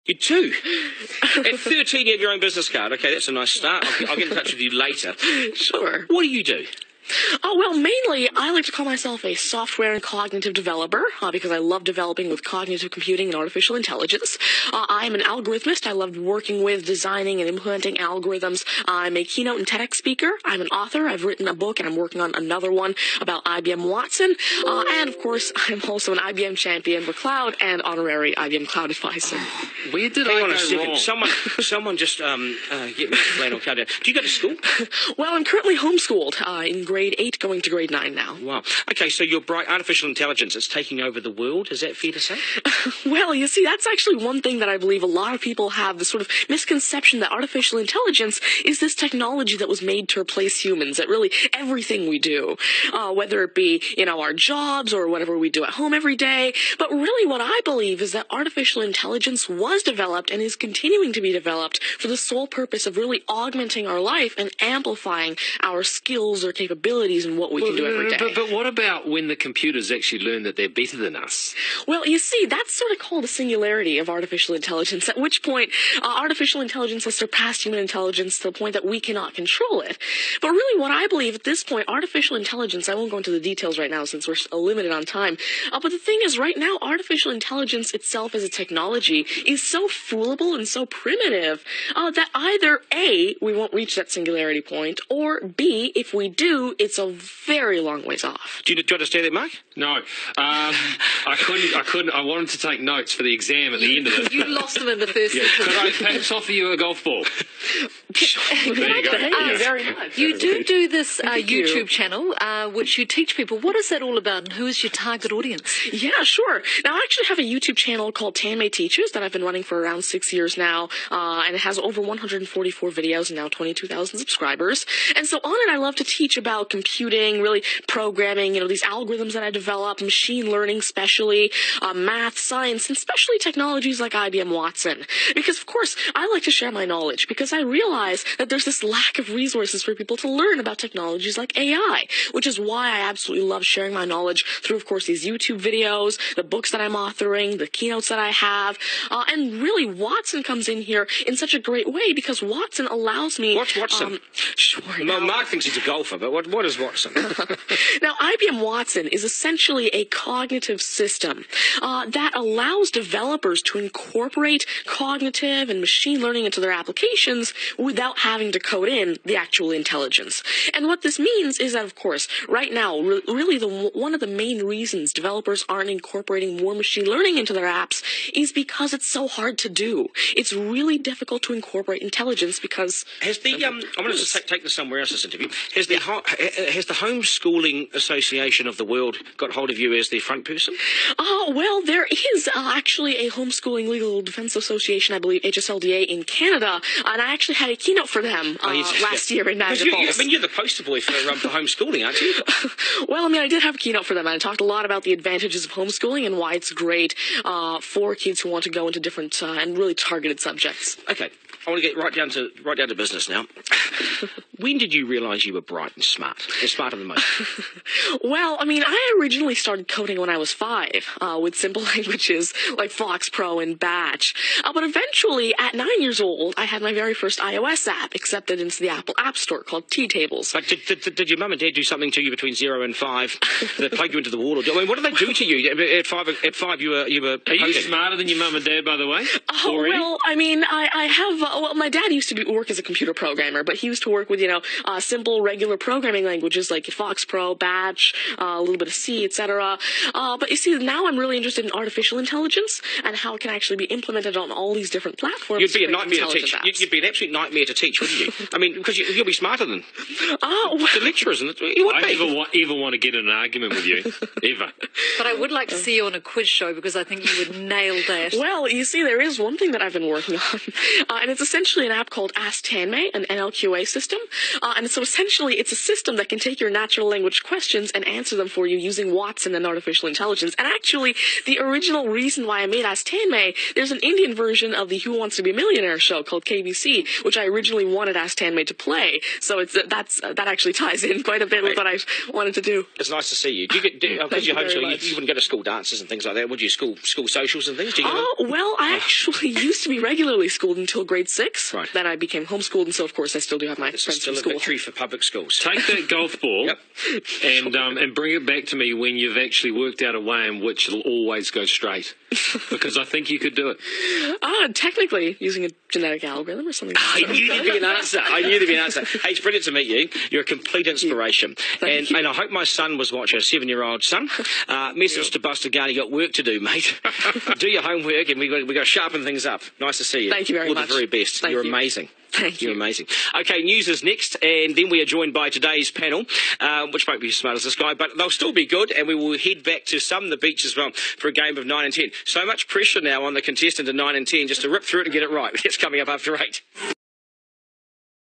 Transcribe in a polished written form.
You do? At 13, you have your own business card. Okay, that's a nice start. I'll get in touch with you later. Sure. What do you do? Oh, well, mainly, I like to call myself a software and cognitive developer, because I love developing with cognitive computing and artificial intelligence. I'm an algorithmist. I love working with, designing, and implementing algorithms. I'm a keynote and TEDx speaker. I'm an author. I've written a book, and I'm working on another one about IBM Watson. And, of course, I'm also an IBM champion for cloud and honorary IBM cloud advisor. Where did Hang I on go a second. wrong? Someone just get me a flannel card down. Do you go to school? Well, I'm currently homeschooled in grade 8, going to grade 9 now. Wow. Okay, so you're bright. Artificial intelligence is taking over the world. Is that fair to say? Well, you see, that's actually one thing that I believe a lot of people have, the sort of misconception that artificial intelligence is this technology that was made to replace humans at really everything we do, whether it be, our jobs or whatever we do at home every day. But really what I believe is that artificial intelligence was developed and is continuing to be developed for the sole purpose of really augmenting our life and amplifying our skills or capabilities and what we can do every day. But what about when the computers actually learn that they're better than us? Well, you see, that's sort of called a singularity of artificial intelligence, at which point artificial intelligence has surpassed human intelligence to the point that we cannot control it. But really what I believe at this point, artificial intelligence, I won't go into the details right now since we're limited on time, but the thing is right now, artificial intelligence itself as a technology is so foolable and so primitive that either A, we won't reach that singularity point, or B, if we do, it's a very long ways off. Do you understand that, Mark? No. I couldn't. I wanted to take notes for the exam at the end of it. You lost them in the first sentence. Could I perhaps offer you a golf ball? There you go. Thank you very much. You do this YouTube channel, which you teach people. What is that all about, and who is your target audience? Yeah, sure. Now, I actually have a YouTube channel called Tanmay Teaches that I've been running for around 6 years now, and it has over 144 videos and now 22,000 subscribers. And so on it, I love to teach about computing, really programming, these algorithms that I develop, machine learning especially, math, science, and especially technologies like IBM Watson. Because, of course, I like to share my knowledge because I realize that there's this lack of resources for people to learn about technologies like AI, which is why I absolutely love sharing my knowledge through, of course, these YouTube videos, the books that I'm authoring, the keynotes that I have, and really Watson comes in here in such a great way because Watson allows me... What's Watson? Sure. Well, Mark thinks he's a golfer, but what is Watson? Now, IBM Watson is essentially a cognitive system that allows developers to incorporate cognitive and machine learning into their applications without having to code in the actual intelligence. And what this means is that, of course, right now, really one of the main reasons developers aren't incorporating more machine learning into their apps is because it's so hard to do. It's really difficult to incorporate intelligence because... Has the I'm going to take this somewhere else, this interview. Has the Homeschooling Association of the World got hold of you as their front person? Well, there is actually a Homeschooling Legal Defense Association, I believe, HSLDA in Canada, and I actually had a keynote for them last year in Niagara Falls. You're the poster boy for homeschooling, aren't you? Well, I did have a keynote for them, and I talked a lot about the advantages of homeschooling and why it's great for kids who want to go into different and really targeted subjects. Okay. I want to get right down to business now. When did you realise you were bright and smart? You're smarter than most. Well, I originally started coding when I was 5 with simple languages like Fox Pro and Batch. But eventually, at 9 years old, I had my very first iOS app accepted into the Apple App Store called T-Tables. But did your mum and dad do something to you between 0 and 5 that plugged you into the wall? What did they do to you? At 5, you were Are you smarter than your mum and dad, by the way? Well, I have... Well, my dad used to work as a computer programmer, but he used to work with, simple, regular programming languages like Fox Pro, Batch, a little bit of C, etc. But you see, now I'm really interested in artificial intelligence and how it can actually be implemented on all these different platforms. You'd be a nightmare to teach. You'd be an absolute nightmare to teach, wouldn't you? Because you'll be smarter than the lecturers. I never want to get in an argument with you, ever. But I would like to see you on a quiz show because I think you would nail that. Well, you see, there is one thing that I've been working on, and it's essentially an app called Ask Tanmay, an NLQA system. And so essentially, it's a system system that can take your natural language questions and answer them for you using Watson and artificial intelligence. And actually, the original reason why I made Ask Tanmay, there's an Indian version of the Who Wants to Be a Millionaire show called KBC, which I originally wanted Ask Tanmay to play. So that actually ties in quite a bit with what I wanted to do. It's nice to see you. Do you get because you're homeschooled, you wouldn't go to school dances and things like that, would you? School socials and things? Do you well, I actually used to be regularly schooled until grade 6. Right. Then I became homeschooled, and so of course I still do have my This is friends still from a school. victory for public schools. Take that golf ball Yep. and bring it back to me when you've actually worked out a way in which it'll always go straight. Because I think you could do it. Technically, using a genetic algorithm or something. I knew there'd be an answer. Hey, it's brilliant to meet you. You're a complete inspiration. Thank you. And I hope my son was watching, a 7-year-old son. Message to Buster Gunn, you got work to do, mate. Do your homework, and we got to sharpen things up. Nice to see you. Thank you very All much. the very best. Thank You're you. amazing. Thank you. You're amazing. Okay, news is next, and then we are joined by today's panel, which won't be as smart as this guy, but they'll still be good, and we will head back to some of the beaches for a game of 9 and 10. So much pressure now on the contestant in 9 and 10 just to rip through it and get it right. It's coming up after 8.